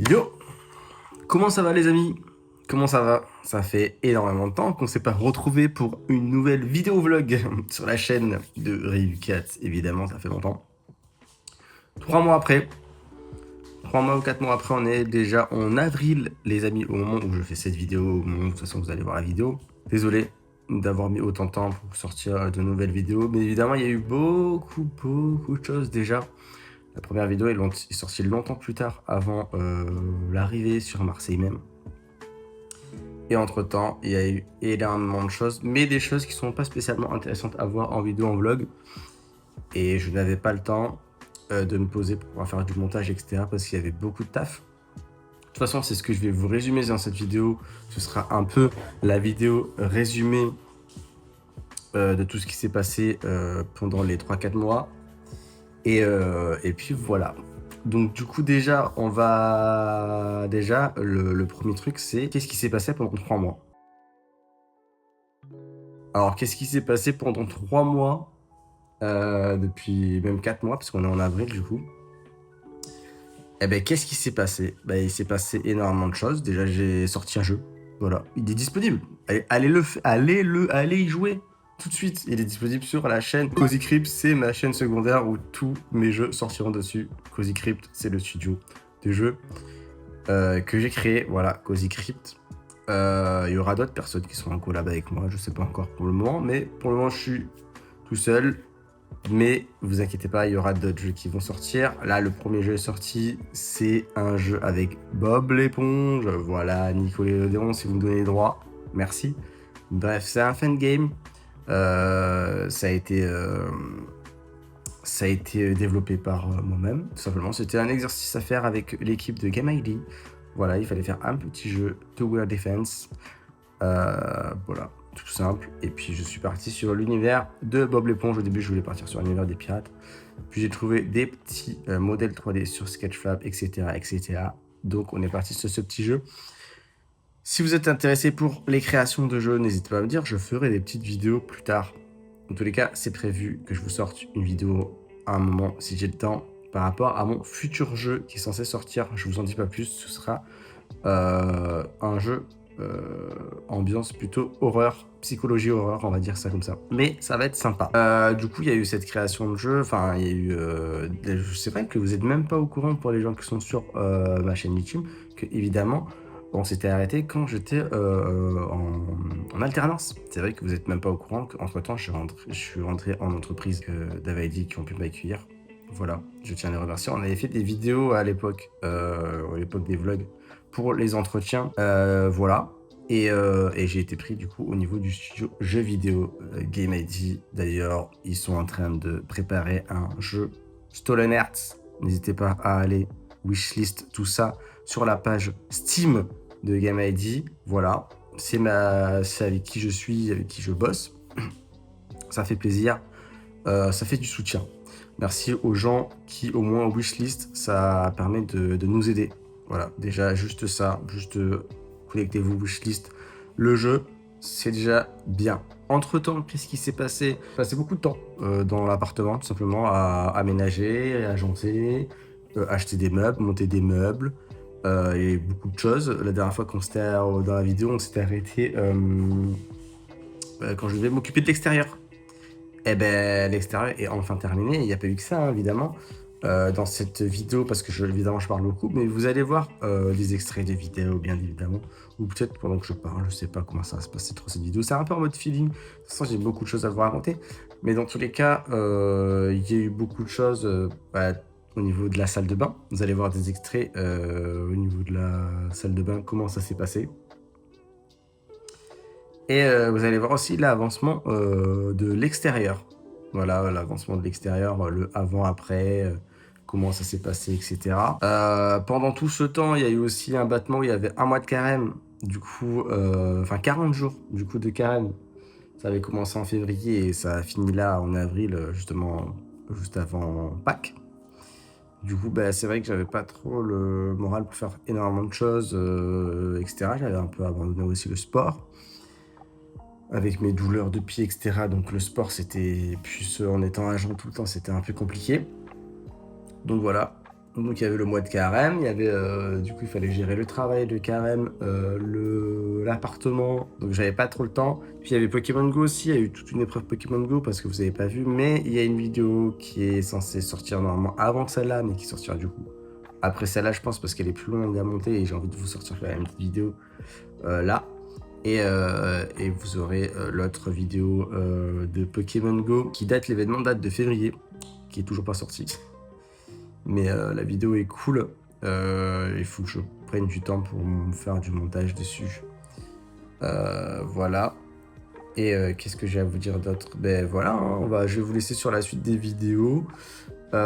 Yo! Comment ça va les amis? Comment ça va? Ça fait énormément de temps qu'on s'est pas retrouvé pour une nouvelle vidéo vlog sur la chaîne de Ryukat, évidemment, ça fait longtemps. 3 mois après, 3 mois ou 4 mois après, on est déjà en avril, les amis, au moment où je fais cette vidéo, au moment où de toute façon vous allez voir la vidéo. Désolé d'avoir mis autant de temps pour sortir de nouvelles vidéos, mais évidemment, il y a eu beaucoup de choses déjà. La première vidéo est sortie longtemps plus tard, avant l'arrivée sur Marseille même. Et entre-temps, il y a eu énormément de choses, mais des choses qui sont pas spécialement intéressantes à voir en vidéo, en vlog. Et je n'avais pas le temps de me poser pour pouvoir faire du montage, etc. parce qu'il y avait beaucoup de taf. De toute façon, c'est ce que je vais vous résumer dans cette vidéo. Ce sera un peu la vidéo résumée de tout ce qui s'est passé pendant les 3-4 mois. Et puis voilà. Donc du coup déjà, le premier truc c'est qu'est-ce qui s'est passé pendant 3 mois. Alors qu'est-ce qui s'est passé pendant 3 mois depuis même 4 mois parce qu'on est en avril du coup. Eh ben qu'est-ce qui s'est passé? Il s'est passé énormément de choses. Déjà j'ai sorti un jeu. Voilà, il est disponible. Allez y jouer tout de suite. Il est disponible sur la chaîne Cozy Crypt, c'est ma chaîne secondaire où tous mes jeux sortiront dessus. Cozy Crypt, c'est le studio de jeux que j'ai créé. Voilà, Cozy Crypt. Il y aura d'autres personnes qui seront en collab avec moi, je sais pas encore pour le moment, mais pour le moment je suis tout seul. Mais vous inquiétez pas, il y aura d'autres jeux qui vont sortir. Là, le premier jeu est sorti, c'est un jeu avec Bob l'éponge. Voilà, Nickelodeon, si vous me donnez les droits, merci. Bref, c'est un fan game. Ça a été développé par moi-même, tout simplement. C'était un exercice à faire avec l'équipe de Game ID. Voilà, il fallait faire un petit jeu Tower Defense. Voilà, tout simple. Et puis je suis parti sur l'univers de Bob l'éponge. Au début, je voulais partir sur l'univers des pirates. Puis j'ai trouvé des petits modèles 3D sur Sketchfab, etc., etc. Donc on est parti sur ce petit jeu. Si vous êtes intéressé pour les créations de jeux, n'hésitez pas à me dire, je ferai des petites vidéos plus tard. En tous les cas, c'est prévu que je vous sorte une vidéo à un moment, si j'ai le temps, par rapport à mon futur jeu qui est censé sortir. Je vous en dis pas plus, ce sera un jeu ambiance plutôt horreur, psychologie horreur, on va dire ça comme ça. Mais ça va être sympa. Du coup, il y a eu cette création de jeu, enfin, il y a eu... c'est vrai que vous êtes même pas au courant pour les gens qui sont sur ma chaîne YouTube, que évidemment, on s'était arrêté quand j'étais en alternance. C'est vrai que vous êtes même pas au courant qu'entre-temps, je suis rentré en entreprise d'Avaidi qui ont pu m'accueillir. Voilà, je tiens à les remercier. On avait fait des vidéos à l'époque des vlogs, pour les entretiens, voilà. Et j'ai été pris du coup au niveau du studio jeux vidéo Game ID. D'ailleurs, ils sont en train de préparer un jeu Stolen Hearts. N'hésitez pas à aller wishlist tout ça sur la page Steam de Game ID. Voilà, c'est avec qui je suis, avec qui je bosse. Ça fait plaisir, ça fait du soutien. Merci aux gens qui au moins wishlist, ça permet de nous aider. Voilà, déjà juste ça, juste connectez-vous, wishlist le jeu, c'est déjà bien. Entre-temps, qu'est-ce qui s'est passé? Passé beaucoup de temps dans l'appartement, tout simplement, à aménager, réagencer, acheter des meubles, monter des meubles, et beaucoup de choses. La dernière fois qu'on s'était dans la vidéo, on s'était arrêté quand je devais m'occuper de l'extérieur. Eh ben, l'extérieur est enfin terminé. Il n'y a pas eu que ça, hein, évidemment, dans cette vidéo, parce que évidemment, je parle beaucoup, mais vous allez voir des extraits de vidéos, bien évidemment, ou peut-être pendant que je parle, je sais pas comment ça va se passer trop cette vidéo. C'est un peu en mode feeling. De toute façon, j'ai beaucoup de choses à vous raconter, mais dans tous les cas, il y a eu beaucoup de choses au niveau de la salle de bain. Vous allez voir des extraits au niveau de la salle de bain, comment ça s'est passé. Et vous allez voir aussi l'avancement de l'extérieur. Voilà, l'avancement de l'extérieur, le avant-après, comment ça s'est passé, etc. Pendant tout ce temps, il y a eu aussi un battement où il y avait 1 mois de carême. Du coup, 40 jours du coup de carême. Ça avait commencé en février et ça a fini là en avril, justement, juste avant Pâques. Du coup, c'est vrai que j'avais pas trop le moral pour faire énormément de choses, etc. J'avais un peu abandonné aussi le sport, avec mes douleurs de pied, etc. Donc le sport, c'était, plus en étant agent tout le temps, c'était un peu compliqué. Donc voilà, Donc il y avait le mois de carême, il y avait du coup il fallait gérer le travail de carême, l'appartement, donc j'avais pas trop le temps. Puis il y avait Pokémon Go aussi, il y a eu toute une épreuve Pokémon Go parce que vous avez pas vu, mais il y a une vidéo qui est censée sortir normalement avant celle-là, mais qui sortira du coup après celle-là, je pense, parce qu'elle est plus longue à monter et j'ai envie de vous sortir quand même une petite vidéo là. Et vous aurez l'autre vidéo de Pokémon Go qui l'événement date de février, qui est toujours pas sorti. Mais la vidéo est cool. Il faut que je prenne du temps pour faire du montage dessus. Voilà. Et qu'est-ce que j'ai à vous dire d'autre? Ben voilà, hein, je vais vous laisser sur la suite des vidéos. Il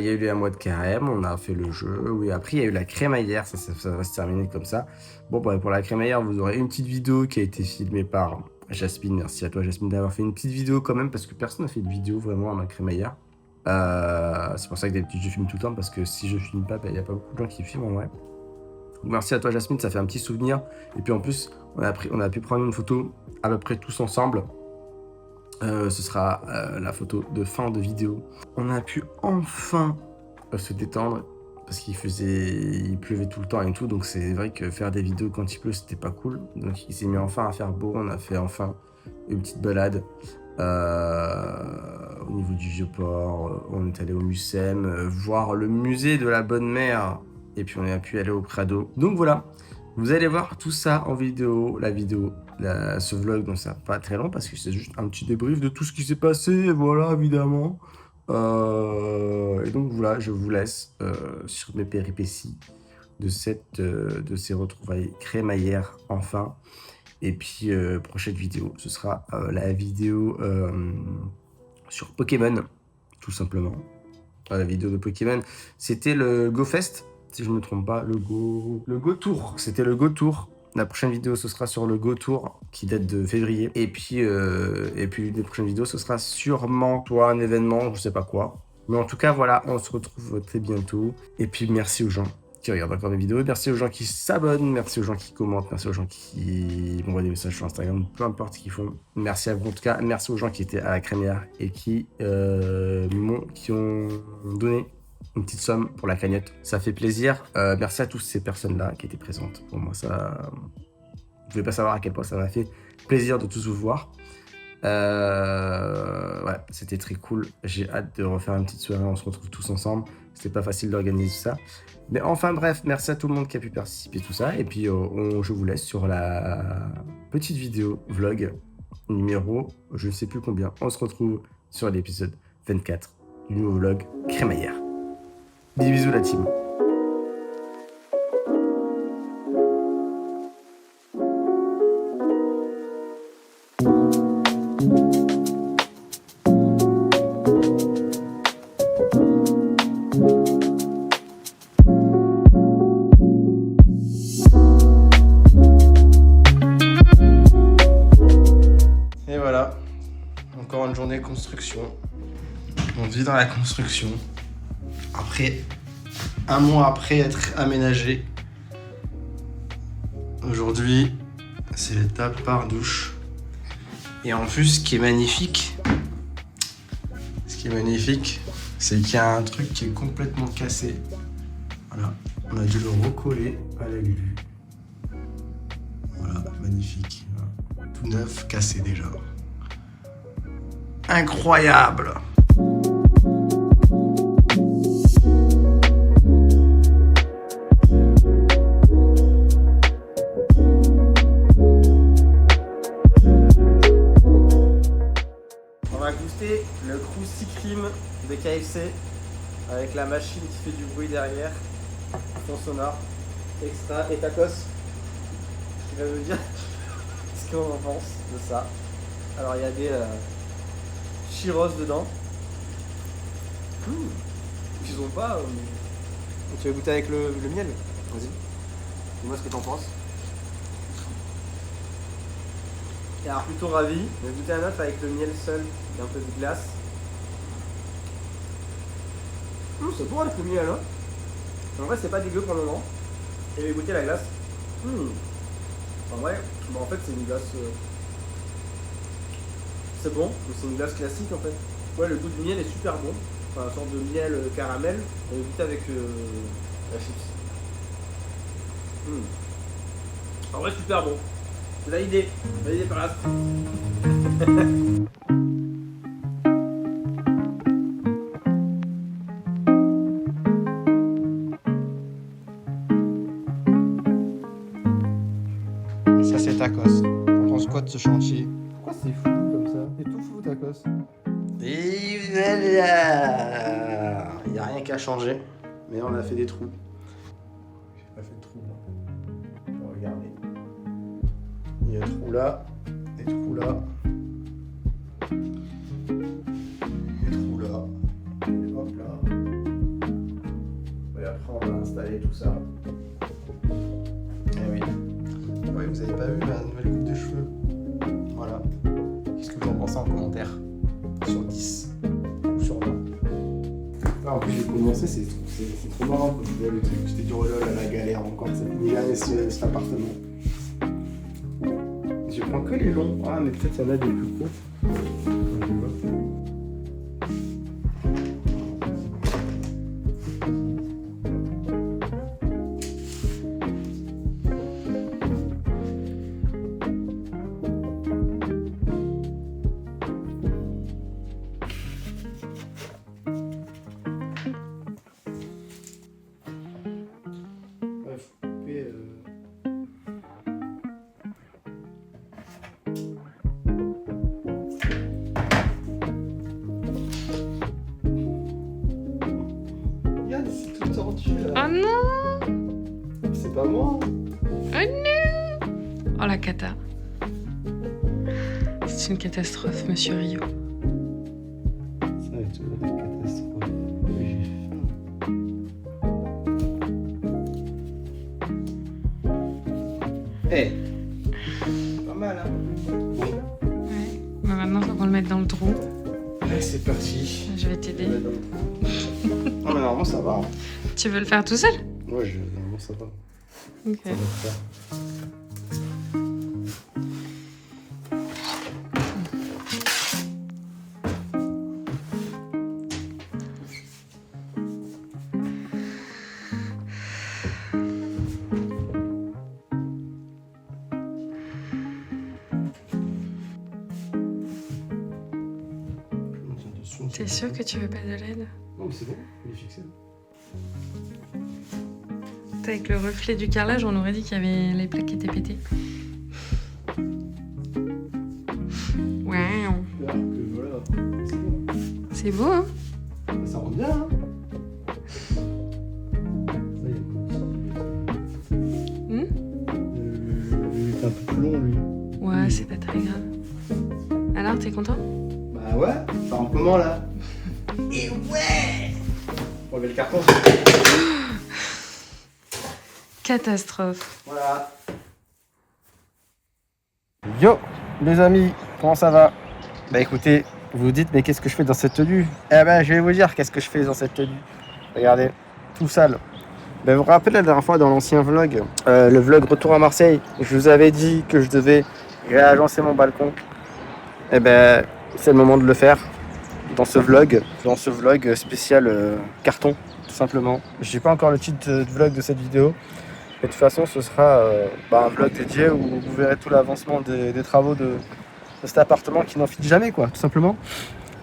y a eu les mois de carême, on a fait le jeu. Oui, après il y a eu la crémaillère, ça va se terminer comme ça. Bon, pour la crémaillère, vous aurez une petite vidéo qui a été filmée par Jasmine. Merci à toi, Jasmine, d'avoir fait une petite vidéo quand même, parce que personne n'a fait de vidéo vraiment à ma crémaillère. C'est pour ça que d'habitude je filme tout le temps, parce que si je filme pas, il n'y a pas beaucoup de gens qui filment en vrai. Donc, merci à toi, Jasmine, ça fait un petit souvenir. Et puis en plus, on a pu prendre une photo à peu près tous ensemble. Ce sera la photo de fin de vidéo. On a pu enfin se détendre parce qu'il pleuvait tout le temps et tout, donc c'est vrai que faire des vidéos quand il pleut, c'était pas cool. Donc il s'est mis enfin à faire beau, on a fait enfin une petite balade au niveau du Vieux-Port. On est allé au Mucem, voir le musée de la Bonne Mère, et puis on a pu aller au Prado. Donc voilà, vous allez voir tout ça en vidéo, ce vlog, donc ça pas très long parce que c'est juste un petit débrief de tout ce qui s'est passé, voilà, évidemment. Et donc voilà, je vous laisse sur mes péripéties de ces retrouvailles crémaillères enfin. Et puis prochaine vidéo, ce sera la vidéo sur Pokémon, tout simplement. La vidéo de Pokémon, c'était le GoFest, si je ne me trompe pas, le Go Tour. C'était le Go Tour. La prochaine vidéo, ce sera sur le Go Tour, qui date de février. Et puis les prochaines vidéos, ce sera sûrement soit un événement, je sais pas quoi. Mais en tout cas, voilà, on se retrouve très bientôt. Et puis merci aux gens qui regardent encore mes vidéos. Merci aux gens qui s'abonnent, merci aux gens qui commentent, merci aux gens qui m'envoient des messages sur Instagram, peu importe ce qu'ils font. Merci à vous en tout cas, merci aux gens qui étaient à la crémière et qui ont donné une petite somme pour la cagnotte. Ça fait plaisir. Merci à toutes ces personnes-là qui étaient présentes. Pour moi, ça... Vous ne pouvez pas savoir à quel point ça m'a fait plaisir de tous vous voir. Ouais, c'était très cool. J'ai hâte de refaire une petite soirée, on se retrouve tous ensemble. C'était pas facile d'organiser ça. Mais enfin bref, merci à tout le monde qui a pu participer, tout ça. Et puis je vous laisse sur la petite vidéo vlog numéro, je ne sais plus combien. On se retrouve sur l'épisode 24 du nouveau vlog Crémaillère. Bisous la team. Et voilà, encore une journée de construction. On vit dans la construction. Après, un mois après être aménagé, aujourd'hui, c'est l'étape par douche. Et en plus, ce qui est magnifique, c'est qu'il y a un truc qui est complètement cassé. Voilà, on a dû le recoller à la Lulu. Voilà, magnifique. Tout neuf, cassé déjà. Incroyable! On va goûter le Krusty Kreme de KFC avec la machine qui fait du bruit derrière, fond sonore, extra, et tacos qui va nous dire ce qu'on en pense de ça. Alors il y a des churros dedans. Ils ont pas. Tu vas goûter avec le miel. Vas-y. Dis-moi ce que t'en penses. Et alors plutôt ravi. Je vais goûter un autre avec le miel seul et un peu de glace. C'est bon avec le miel hein. En vrai c'est pas dégueu pour le moment. Et je vais goûter la glace. En vrai, en fait c'est une glace. C'est bon, c'est une glace classique en fait. Ouais, le goût du miel est super bon. enfin, une sorte de miel caramel, on goûte avec la chips. En vrai, super bon. C'est validé par la Ça c'est Tacos. On pense quoi de ce chantier? Pourquoi c'est fou comme ça? C'est tout fou, Tacos. Et voilà. Il n'y a rien qu'à changer, mais on a fait des trous. J'ai pas fait de trous là. On va regarder. Il y a des trous là, des trous là, des trous là, et hop là. Et après on va installer tout ça. Eh oui. Ouais, vous avez pas vu ma nouvelle coupe de cheveux? Voilà. Qu'est-ce que vous en pensez en commentaire? Sur 10 ou sur 20? Ah, en plus j'ai commencé, c'est trop marrant quand tu vois le truc. J'étais dit oh là là, la galère encore, ça finit jamais cet appartement. Je prends que les longs. Ah mais peut-être il y en a des plus courts. Regarde, c'est tout tordu là. Oh non! C'est pas moi. Oh non! Oh la cata. C'est une catastrophe, monsieur Rio. Ça va être une catastrophe. Hey. Pas mal hein. Ouais. Bah maintenant, faut qu'on le mette dans le trou. Allez, c'est parti. Je vais t'aider. Non mais normalement ça va. Hein. Tu veux le faire tout seul? Ouais, normalement ça va. Ok. Ça va le faire. T'es sûr que tu veux pas de l'aide? Non mais c'est bon, il est fixé. Avec le reflet du carrelage, on aurait dit qu'il y avait les plaques qui étaient pétées. Waouh! Alors que voilà, c'est bon. C'est beau, hein? Ça rend bien hein. Ça y est. Hmm? Il est un peu plus long lui. Ouais, c'est pas très grave. Alors, t'es content? Bah ouais, ça rend comment là? Et ouais! On met le carton. Catastrophe. Voilà. Yo les amis, comment ça va? Bah écoutez, vous vous dites mais qu'est-ce que je fais dans cette tenue? Eh ben je vais vous dire qu'est-ce que je fais dans cette tenue. Regardez, tout sale. Ben, vous vous rappelez la dernière fois dans l'ancien vlog, le vlog Retour à Marseille, je vous avais dit que je devais réagencer mon balcon. Eh ben c'est le moment de le faire dans ce vlog spécial carton, tout simplement. Je sais pas encore le titre de vlog de cette vidéo. Et de toute façon, ce sera un vlog dédié où vous verrez tout l'avancement des travaux de cet appartement qui n'en finit jamais, quoi, tout simplement.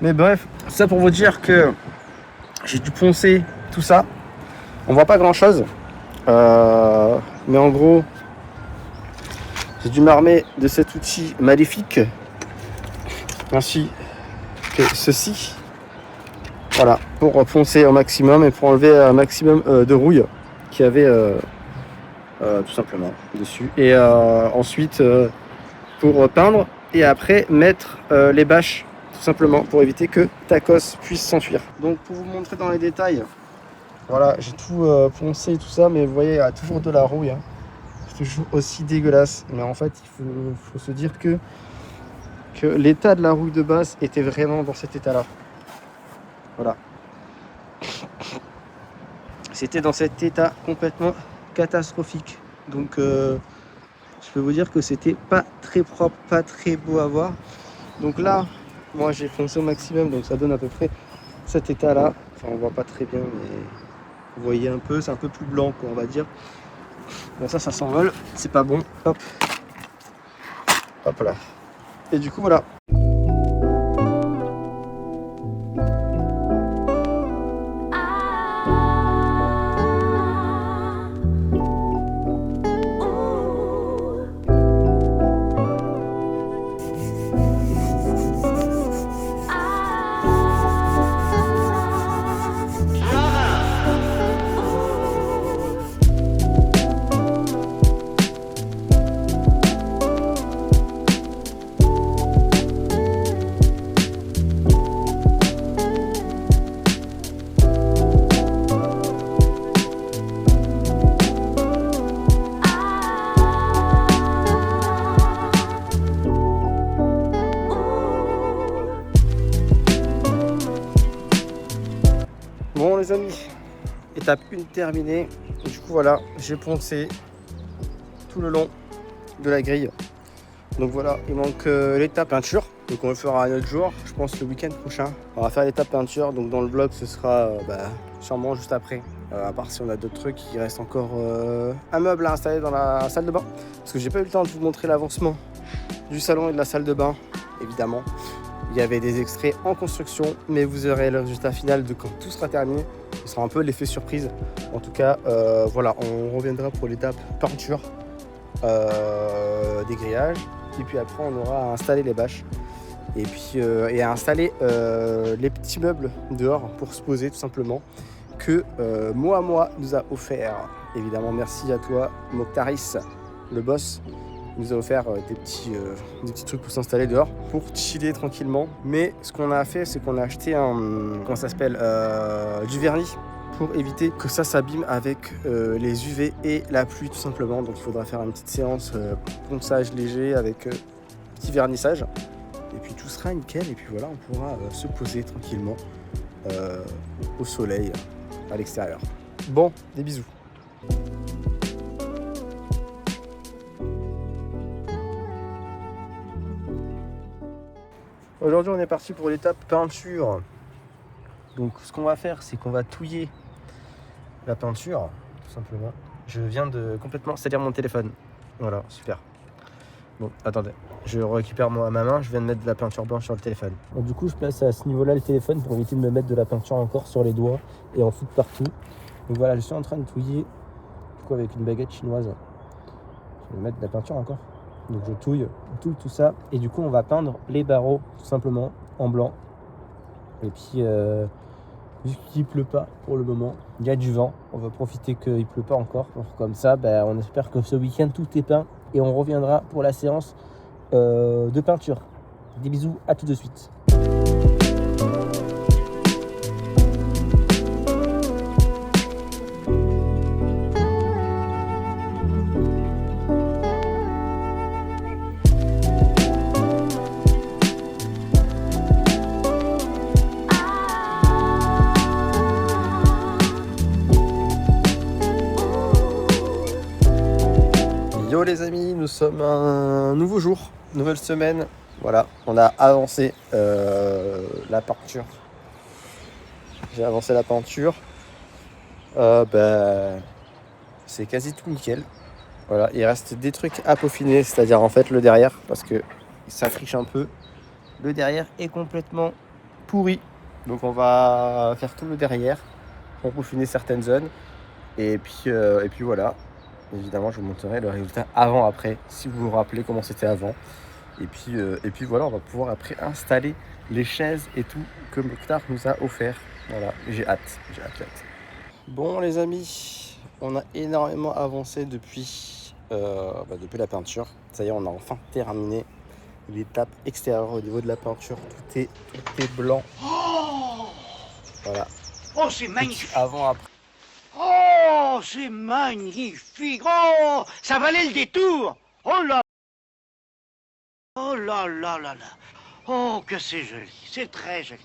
Mais bref, ça pour vous dire que j'ai dû poncer tout ça. On voit pas grand chose, mais en gros, j'ai dû m'armer de cet outil maléfique, ainsi que ceci. Voilà, pour poncer au maximum et pour enlever un maximum de rouille qu'il y avait. Tout simplement dessus et ensuite pour peindre et après mettre les bâches tout simplement pour éviter que Tacos puisse s'enfuir. Donc pour vous montrer dans les détails, voilà, j'ai tout poncé et tout ça, mais vous voyez il y a toujours de la rouille hein. C'est toujours aussi dégueulasse, mais en fait il faut se dire que l'état de la rouille de base était vraiment dans cet état là. Voilà, c'était dans cet état complètement catastrophique. Donc je peux vous dire que c'était pas très propre, pas très beau à voir. Donc là moi j'ai foncé au maximum, donc ça donne à peu près cet état-là. Enfin, on voit pas très bien, mais vous voyez un peu, c'est un peu plus blanc, quoi, on va dire. Bon, ça s'envole, c'est pas bon. Hop. Hop là. Et du coup, voilà. Bon les amis, étape 1 terminée. Du coup voilà, j'ai poncé tout le long de la grille. Donc voilà, il manque l'étape peinture. Donc on le fera un autre jour, je pense le week-end prochain. On va faire l'étape peinture, donc dans le vlog ce sera sûrement juste après. À part si on a d'autres trucs, il reste encore un meuble à installer dans la salle de bain. Parce que j'ai pas eu le temps de vous montrer l'avancement du salon et de la salle de bain, évidemment. Il y avait des extraits en construction, mais vous aurez le résultat final de quand tout sera terminé. Ce sera un peu l'effet surprise. En tout cas, voilà, on reviendra pour l'étape peinture des grillages. Et puis après, on aura à installer les bâches. Et puis et à installer les petits meubles dehors pour se poser tout simplement. Que Moa nous a offert. Évidemment, merci à toi, Mokhtaris, le boss. Nous a offert des petits trucs pour s'installer dehors, pour chiller tranquillement. Mais ce qu'on a fait, c'est qu'on a acheté du vernis pour éviter que ça s'abîme avec les UV et la pluie tout simplement. Donc il faudra faire une petite séance ponçage léger avec petit vernissage. Et puis tout sera nickel. Et puis voilà, on pourra se poser tranquillement au soleil à l'extérieur. Bon, des bisous. Aujourd'hui, on est parti pour l'étape peinture. Donc, ce qu'on va faire, c'est qu'on va touiller la peinture, tout simplement. Je viens de complètement salir mon téléphone. Voilà, super. Bon, attendez, je récupère ma main, je viens de mettre de la peinture blanche sur le téléphone. Donc, du coup, je place à ce niveau-là le téléphone pour éviter de me mettre de la peinture encore sur les doigts et en foutre partout. Donc voilà, je suis en train de touiller, du coup, avec une baguette chinoise. Je vais mettre de la peinture encore. Donc je touille tout ça et du coup on va peindre les barreaux tout simplement en blanc. Et puis vu qu'il pleut pas pour le moment, il y a du vent, on va profiter qu'il pleut pas encore. Comme ça, on espère que ce week-end tout est peint et on reviendra pour la séance de peinture. Des bisous, à tout de suite. Yo les amis, nous sommes un nouveau jour, nouvelle semaine. Voilà, on a avancé la peinture. J'ai avancé la peinture. C'est quasi tout nickel. Voilà, il reste des trucs à peaufiner, c'est-à-dire en fait le derrière, parce que ça friche un peu. Le derrière est complètement pourri. Donc on va faire tout le derrière pour peaufiner certaines zones. Et puis voilà. Évidemment, je vous montrerai le résultat avant-après, si vous vous rappelez comment c'était avant. Et puis voilà, on va pouvoir après installer les chaises et tout que Mokhtar nous a offert. Voilà, j'ai hâte. Bon les amis, on a énormément avancé depuis la peinture. Ça y est, on a enfin terminé l'étape extérieure au niveau de la peinture. Tout est blanc. Voilà. Oh, c'est magnifique! Avant, après. Oh, c'est magnifique! Oh, ça valait le détour! Oh là! Oh là là là là! Oh, que c'est joli! C'est très joli!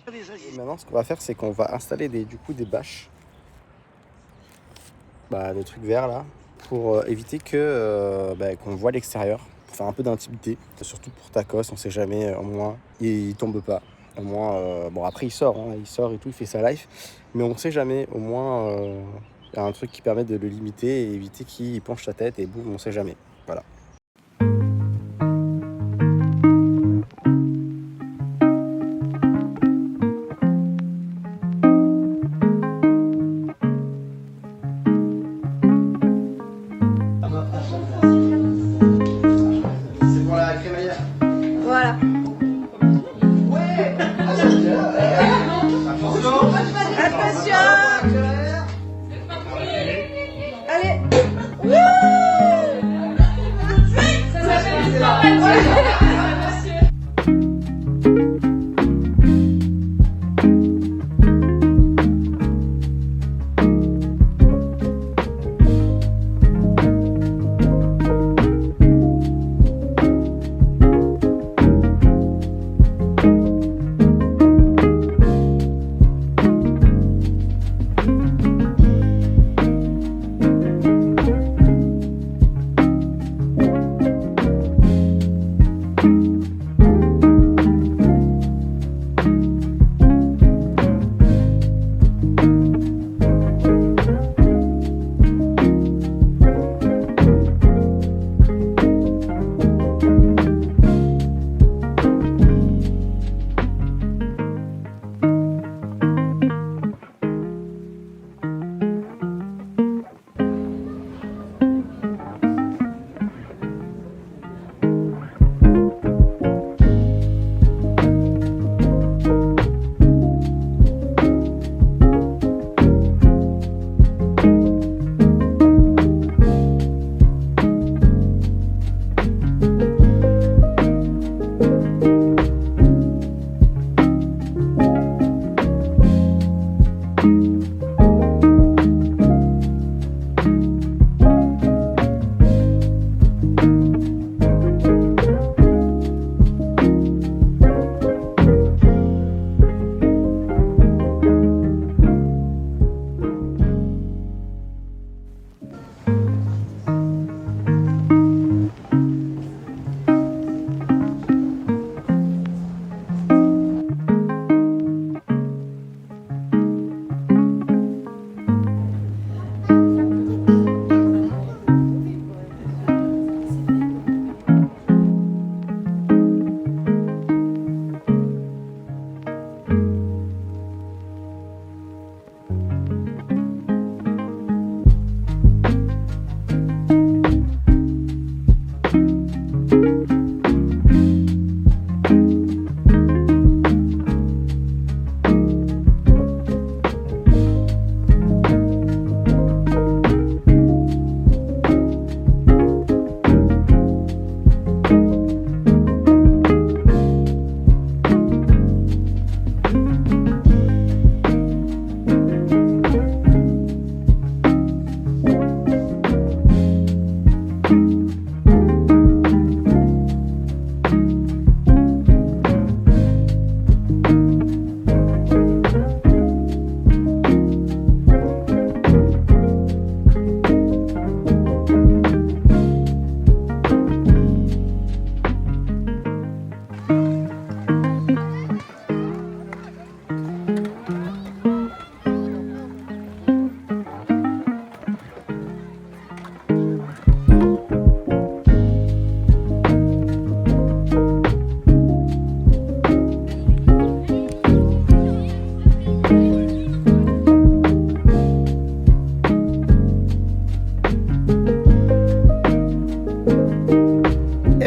Et maintenant, ce qu'on va faire, c'est qu'on va installer des bâches. Des trucs verts là, pour éviter qu'on voit l'extérieur, pour faire un peu d'intimité. Surtout pour Tacos, on sait jamais, au moins, il tombe pas. Au moins, bon après il sort et tout, il fait sa life. Mais on sait jamais, au moins il y a un truc qui permet de le limiter et éviter qu'il penche sa tête et boum, on sait jamais. Voilà. C'est pour la crémaillère. Voilà. Attention. Allez.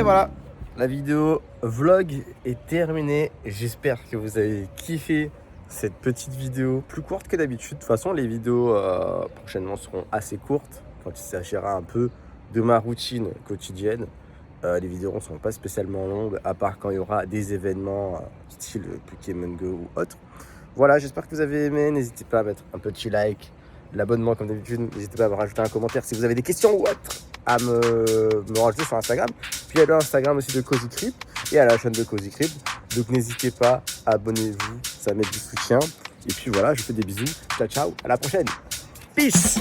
voilà, la vidéo vlog est terminée. J'espère que vous avez kiffé cette petite vidéo plus courte que d'habitude. De toute façon, les vidéos prochainement seront assez courtes quand il s'agira un peu de ma routine quotidienne. Les vidéos ne seront pas spécialement longues, à part quand il y aura des événements style Pokémon Go ou autre. Voilà, j'espère que vous avez aimé. N'hésitez pas à mettre un petit like, l'abonnement comme d'habitude. N'hésitez pas à me rajouter un commentaire si vous avez des questions ou autre, à me rajouter sur Instagram. Puis il y a l'Instagram aussi de Cozy Crib et à la chaîne de Cozy Crib. Donc n'hésitez pas, abonnez-vous, ça met du soutien. Et puis voilà, je vous fais des bisous. Ciao, ciao, à la prochaine. Peace.